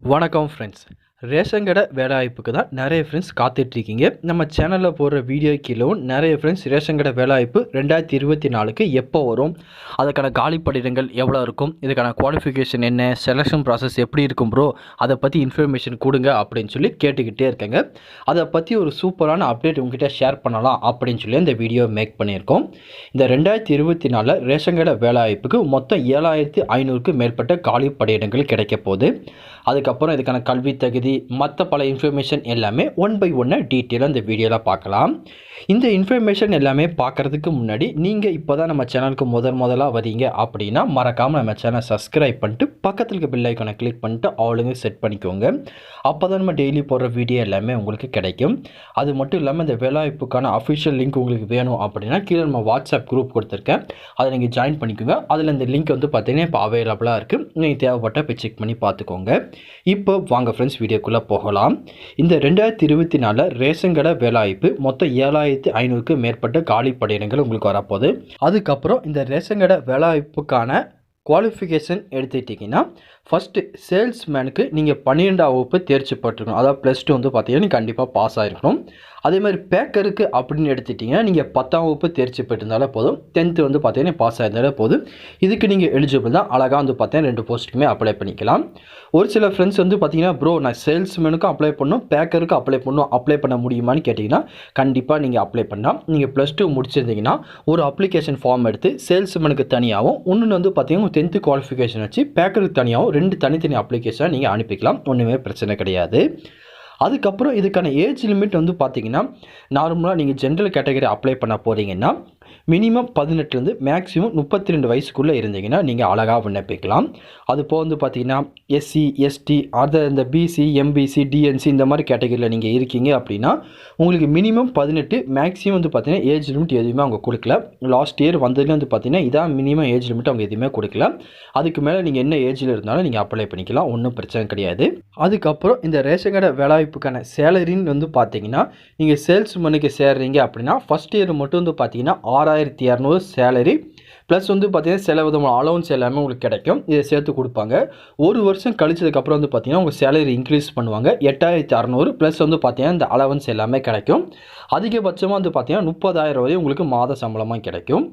வணக்கம் friends. Ration கடை வேலைவாய்ப்புக்கு தான் நிறைய ஃப்ரெண்ட்ஸ் காத்துட்ருக்கீங்க. நம்ம சேனலில் போடுற வீடியோ கீழவும் நிறைய ஃப்ரெண்ட்ஸ் ரேஷன் கடை வேலைவாய்ப்பு 2024க்கு எப்போ வரும், அதுக்கான காலி பணியிடங்கள் எவ்வளோ இருக்கும், இதுக்கான குவாலிஃபிகேஷன் என்ன, செலெக்ஷன் ப்ராசஸ் எப்படி இருக்கும் ப்ரோ, அதை பற்றி இன்ஃபர்மேஷன் கொடுங்க அப்படின்னு சொல்லி கேட்டுக்கிட்டே இருக்கேங்க. அதை பற்றி ஒரு சூப்பரான அப்டேட் உங்ககிட்ட ஷேர் பண்ணலாம் அப்படின்னு சொல்லி இந்த வீடியோ மேக் பண்ணியிருக்கோம். இந்த 2024 ரேஷன் கடை வேலைவாய்ப்புக்கு மொத்தம் 7500க்கு மேற்பட்ட காலி பணியிடங்கள் கிடைக்க போகுது. அதுக்கப்புறம் இதுக்கான கல்வி தகுதி மற்ற பல இன்ஃபர்மேஷன் எல்லாமே ஒன் பை ஒன்னாக டீட்டெயிலாக இந்த வீடியோவில் பார்க்கலாம். இந்த இன்ஃபர்மேஷன் எல்லாமே பார்க்குறதுக்கு முன்னாடி நீங்கள் இப்போ தான் நம்ம சேனலுக்கு முதலாக வரீங்க அப்படின்னா மறக்காமல் நம்ம சேனலை சப்ஸ்கிரைப் பண்ணிட்டு பக்கத்தில் இருக்க பெல் ஐக்கானை கிளிக் பண்ணிட்டு ஆளுங்க செட் பண்ணிக்கோங்க. அப்போ தான் நம்ம டெய்லி போடுற வீடியோ எல்லாமே உங்களுக்கு கிடைக்கும். அது மட்டும் இல்லாமல் இந்த வேலைவாய்ப்புக்கான அஃபிஷியல் லிங்க் உங்களுக்கு வேணும் அப்படின்னா கீழே நம்ம வாட்ஸ்அப் குரூப் கொடுத்துருக்கேன், அதை நீங்கள் ஜாயின் பண்ணிக்கோங்க. அதில் இந்த லிங்க் வந்து பார்த்தீங்கன்னா இப்போ அவைலபிளாக இருக்குது, நீங்கள் தேவைப்பட்ட போய் செக் பண்ணி பார்த்துக்கோங்க. இப்போ வாங்க ஃப்ரெண்ட்ஸ் வீடியோக்குள்ளே போகலாம். இந்த 2024 ரேஷன் கடை வேலைவாய்ப்பு மொத்தம் 7500க்கு மேற்பட்ட காலி பணியிடங்கள் உங்களுக்கு வரப்போகுது. அதுக்கப்புறம் இந்த ரேஷன் கடை வேலைவாய்ப்புக்கான குவாலிஃபிகேஷன் எடுத்துக்கிட்டிங்கன்னா ஃபஸ்ட்டு சேல்ஸ்மேனுக்கு நீங்கள் 12ஆம் வகுப்பு தேர்ச்சி பெற்றிருக்கணும், அதாவது +2 வந்து பார்த்தீங்கன்னா நீங்கள் கண்டிப்பாக பாஸ் ஆகிருக்கணும். அதே மாதிரி பேக்கருக்கு அப்படின்னு எடுத்துட்டிங்கன்னா நீங்கள் 10ஆம் வகுப்பு தேர்ச்சி பெற்றிருந்தாலே போதும், 10th வந்து பார்த்தீங்கன்னா பாஸ் ஆகிருந்தாலே போதும். இதுக்கு நீங்கள் எலிஜிபிள் தான், அழகாக வந்து பார்த்தீங்கன்னா 2 போஸ்ட்டுக்குமே அப்ளை பண்ணிக்கலாம். ஒரு சில ஃப்ரெண்ட்ஸ் வந்து பார்த்தீங்கன்னா ப்ரோ நான் சேல்ஸ்மேனுக்கும் அப்ளை பண்ணணும், பேக்கருக்கும் அப்ளை பண்ண முடியுமான்னு கேட்டிங்கன்னா கண்டிப்பாக நீங்கள் அப்ளை பண்ணலாம். நீங்கள் +2 முடிச்சிருந்தீங்கன்னா ஒரு அப்ளிகேஷன் ஃபார்ம் எடுத்து சேல்ஸ்மேனுக்கு தனியாகவும் இன்னொன்று வந்து பார்த்தீங்கன்னா 10th குவாலிஃபிகேஷன் வச்சு பேக்கருக்கு தனியாகவும் 2 தனித்தனி அப்ளிகேஷனை நீங்கள் அனுப்பிக்கலாம், ஒன்றுமே பிரச்சனை கிடையாது. அதுக்கப்புறம் இதுக்கான ஏஜ் லிமிட் வந்து பார்த்தீங்கன்னா நார்மலாக நீங்கள் ஜென்ரல் கேட்டகரி அப்ளை பண்ண போகிறீங்கன்னா மினிமம் 18லேருந்து மேக்ஸிமம் 32 வயசுக்குள்ளே இருந்தீங்கன்னா நீங்கள் அழகாக விண்ணப்பிக்கலாம். அது போக வந்து பார்த்தீங்கன்னா SC ST இந்த BC MBC DNC இந்த மாதிரி கேட்டகரியில் நீங்கள் இருக்கீங்க அப்படின்னா உங்களுக்கு மினிமம் 18, மேக்ஸிமம் வந்து பார்த்தீங்கன்னா ஏஜ் லிமிட் எதுவுமே அவங்க கொடுக்கல. லாஸ்ட் இயர் வந்ததுலேயே வந்து பார்த்தீங்கன்னா இதான் மினிமம் ஏஜ் லிமிட், அவங்க எதுவுமே கொடுக்கல. அதுக்கு மேலே நீங்கள் என்ன ஏஜில் இருந்தாலும் நீங்கள் அப்ளை பண்ணிக்கலாம், ஒன்றும் பிரச்சனை கிடையாது. அதுக்கப்புறம் இந்த ரேஷன் கடை வேலைவாய்ப்புக்கான சேலரின்னு வந்து பார்த்தீங்கன்னா நீங்கள் சேல்ஸ்மேனுக்கு சேர்றீங்க அப்படின்னா ஃபஸ்ட் இயர் மட்டும் வந்து பார்த்தீங்கன்னா 6200 சேலரி ப்ளஸ் வந்து பார்த்தீங்கன்னா சில விதமான அலவுன்ஸ் எல்லாமே உங்களுக்கு கிடைக்கும், இதை சேர்த்து கொடுப்பாங்க. ஒரு வருஷம் கழிச்சதுக்கப்புறம் வந்து பார்த்தீங்கன்னா உங்கள் சேலரி இன்க்ரீஸ் பண்ணுவாங்க, 8600 ப்ளஸ் வந்து பார்த்தீங்கன்னா இந்த அலவன்ஸ் எல்லாமே கிடைக்கும். அதிகபட்சமாக வந்து பார்த்தீங்கன்னா 30,000 வரை உங்களுக்கு மாத சம்பளமாக கிடைக்கும்.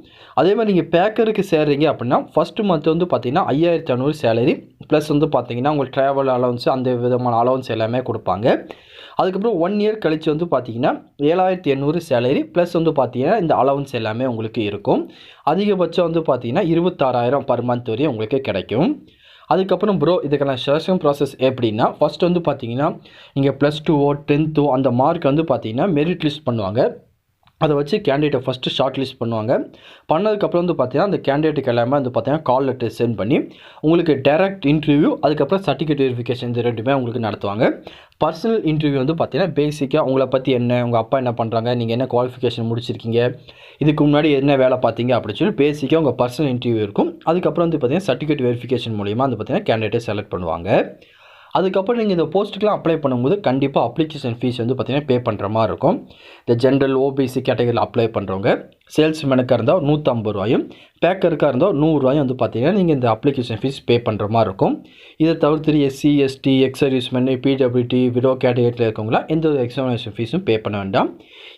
அதே மாதிரி நீங்கள் பேக்கருக்கு சேர்றீங்க அப்படின்னா ஃபஸ்ட்டு மந்த் வந்து பார்த்தீங்கன்னா 5500 சேலரி ப்ளஸ் வந்து பார்த்தீங்கன்னா உங்களுக்கு ட்ராவல் அலவன்ஸ் அந்த விதமான அலவன்ஸ் எல்லாமே கொடுப்பாங்க. அதுக்கப்புறம் 1 இயர் கழிச்சு வந்து பார்த்தீங்கன்னா 7800 சேலரி ப்ளஸ் வந்து பார்த்தீங்கன்னா இந்த அலவன்ஸ் எல்லாமே உங்களுக்கு இருக்கும். அதிகபட்சம் வந்து பார்த்தீங்கன்னா 26,000 பர் மந்த் வரையும் உங்களுக்கு கிடைக்கும். அதுக்கப்புறம் ப்ரோ இதுக்கான செலெக்ஷன் ப்ராசஸ் எப்படின்னா ஃபஸ்ட் வந்து பார்த்தீங்கன்னா நீங்கள் +2 10th அந்த மார்க் வந்து பார்த்தீங்கன்னா மெரிட் லிஸ்ட் பண்ணுவாங்க. அதை வச்சு கேண்டிடேட்டை ஃபஸ்ட்டு ஷார்ட் லிஸ்ட் பண்ணுவாங்க. பண்ணதுக்கப்புறம் வந்து பார்த்தீங்கன்னா அந்த கேண்டிடேட்டுக்கு எல்லாமே வந்து பார்த்தீங்கன்னா கால் லெட்டர் சென்ட் பண்ணி உங்களுக்கு டைரக்ட் இன்டர்வியூ அதுக்கப்புறம் சர்டிஃபிகேட் வெரிஃபிகேஷன் இது ரெண்டுமே உங்களுக்கு நடத்துவாங்க. பர்சனல் இன்டர்வியூ வந்து பார்த்தீங்கன்னா பேசிக்காக உங்களை பற்றி என்ன, உங்கள் அப்பா என்ன பண்ணுறாங்க, நீங்கள் என்ன குவாலிஃபிகேஷன் முடிச்சிருக்கீங்க, இதுக்கு முன்னாடி என்ன வேலை பார்த்தீங்க அப்படின்னு சொல்லி பேசிக்காக உங்கள் பர்சனல் இன்டர்வியூ இருக்கும். அதுக்கப்புறம் வந்து பார்த்தீங்கன்னா சர்டிஃபிகேட் வெரிஃபிகேஷன் மூலிமா வந்து பார்த்தீங்கன்னா கேண்டிடேட்டை செலக்ட் பண்ணுவாங்க. அதுக்கப்புறம் நீங்கள் இந்த போஸ்ட்டுக்கெலாம் அப்ளை பண்ணும்போது கண்டிப்பாக அப்ளிகேஷன் ஃபீஸ் வந்து பார்த்தீங்கன்னா பே பண்ணுற மாதிரி இருக்கும். இந்த ஜென்ரல் OBC கேட்டகரியில் அப்ளை பண்ணுறவங்க சேல்ஸ்மேனுக்காக இருந்தால் 150 ரூபாயும் பேக்கருக்காக இருந்தால் 100 ரூபாயும் வந்து பார்த்தீங்கன்னா நீங்கள் இந்த அப்ளிகேஷன் ஃபீஸ் பே பண்ணுற மாதிரி இருக்கும். இதை தவிர்த்து SC ST ex-servicemen PWT widow கேட்டகரியில் இருக்கவங்களாம் எந்த ஒரு எக்ஸாமினேஷன் ஃபீஸும் பே பண்ண வேண்டாம்.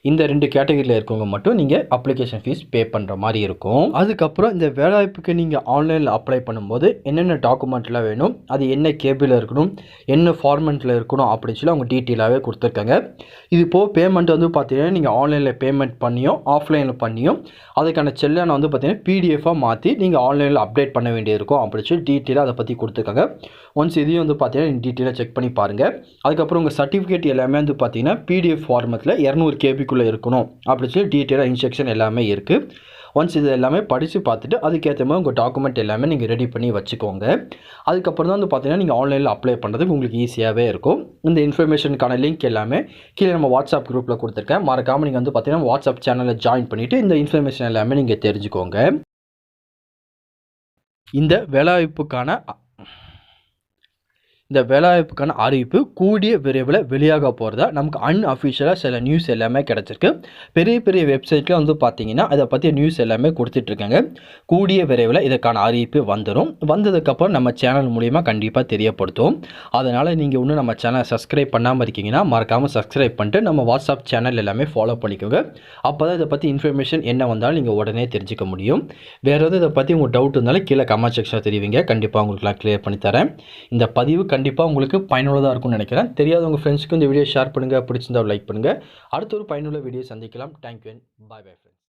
இந்த 2 கேட்டகரியில் இருக்கவங்க மட்டும் நீங்கள் அப்ளிகேஷன் ஃபீஸ் பே பண்ணுற மாதிரி இருக்கும். அதுக்கப்புறம் இந்த வேலைவாய்ப்புக்கு நீங்கள் ஆன்லைனில் அப்ளை பண்ணும்போது என்னென்ன டாக்குமெண்ட்லாம் வேணும், அது என்ன கேபிளில் இருக்கணும், என்ன ஃபார்மெட்டில் இருக்கணும் அப்படின்னு சொல்லி அவங்க டீட்டெயிலாகவே கொடுத்துருக்காங்க. இது போக பேமெண்ட் வந்து பார்த்தீங்கன்னா நீங்கள் ஆன்லைனில் பேமெண்ட் பண்ணியும் ஆஃப்லைனில் பண்ணியும் அதுக்கான செல்லான வந்து பார்த்தீங்கன்னா PDF-ஆக மாற்றி நீங்கள் ஆன்லைனில் அப்டேட் பண்ண வேண்டியிருக்கும் அப்படின்னு சொல்லி டீட்டெயிலாக அதை பற்றி கொடுத்துருக்காங்க. ஒன்ஸ் இதையும் வந்து பார்த்தீங்கன்னா டீட்டெயிலாக செக் பண்ணி பாருங்கள். அதுக்கப்புறம் உங்கள் சர்டிஃபிகேட் எல்லாமே வந்து பார்த்தீங்கன்னா PDF ஃபார்மெட்டில் 200 KB இருக்கணும் அப்படின்னு சொல்லி டீட்டெயிலாக இன்ஸ்ட்ரக்ஷன் எல்லாமே இருக்குது. ஒன்ஸ் இது எல்லாமே படித்து பார்த்துட்டு அதுக்கேற்ற மாதிரி உங்கள் டாக்குமெண்ட் எல்லாமே நீங்கள் ரெடி பண்ணி வச்சுக்கோங்க. அதுக்கப்புறம் தான் வந்து பார்த்தீங்கன்னா நீங்கள் ஆன்லைனில் அப்ளை பண்ணுறதுக்கு உங்களுக்கு ஈஸியாகவே இருக்கும். இந்த இன்ஃபர்மேஷனுக்கான லிங்க் எல்லாமே கீழே நம்ம வாட்ஸ்அப் குரூப்பில் கொடுத்துருக்கேன், மறக்காமல் நீங்கள் வந்து பார்த்தீங்கன்னா வாட்ஸ்அப் சேனலில் ஜாயின் பண்ணிவிட்டு இந்த இன்ஃபர்மேஷன் எல்லாமே நீங்கள் தெரிஞ்சுக்கோங்க. இந்த வேலைவாய்ப்புக்கான இந்த வேலைவாய்ப்புக்கான அறிவிப்பு கூடிய விரைவில் வெளியாக போகிறதா நமக்கு அன்அஃபிஷியலாக சில நியூஸ் எல்லாமே கிடச்சிருக்கு. பெரிய பெரிய வெப்சைட்டில் வந்து பார்த்தீங்கன்னா அதை பற்றி நியூஸ் எல்லாமே கொடுத்துட்ருக்காங்க. கூடிய விரைவில் இதற்கான அறிவிப்பு வந்துடும். வந்ததுக்கப்புறம் நம்ம சேனல் மூலிமா கண்டிப்பாக தெரியப்படுத்துவோம். அதனால் நீங்கள் இன்னும் நம்ம சேனலை சப்ஸ்கிரைப் பண்ணாமல் இருக்கீங்கன்னா மறக்காமல் சப்ஸ்கிரைப் பண்ணிட்டு நம்ம வாட்ஸ்அப் சேனல் எல்லாமே ஃபாலோ பண்ணிக்கோங்க. அப்போ தான் இதை பற்றி இன்ஃபர்மேஷன் என்ன வந்தாலும் நீங்கள் உடனே தெரிஞ்சுக்க முடியும். வேறு எதுவும் இதை பற்றி உங்களுக்கு டவுட் இருந்தாலும் கீழே கமெண்ட் செக்ஷனில் தெரிவிங்க. கண்டிப்பாக உங்களுக்குலாம் கிளியர் பண்ணி தரேன். இந்த பதிவு கண்டிப்பாக உங்களுக்கு பயனுள்ளதாக இருக்கும்னு நினைக்கிறேன். தெரியாத உங்கள் ஃப்ரெண்ட்ஸ்க்கு இந்த வீடியோ ஷேர் பண்ணுங்கள். பிடிச்சிருந்தா லைக் பண்ணுங்கள். அடுத்த ஒரு பயனுள்ள வீடியோ சந்திக்கலாம். Thank you and bye bye friends.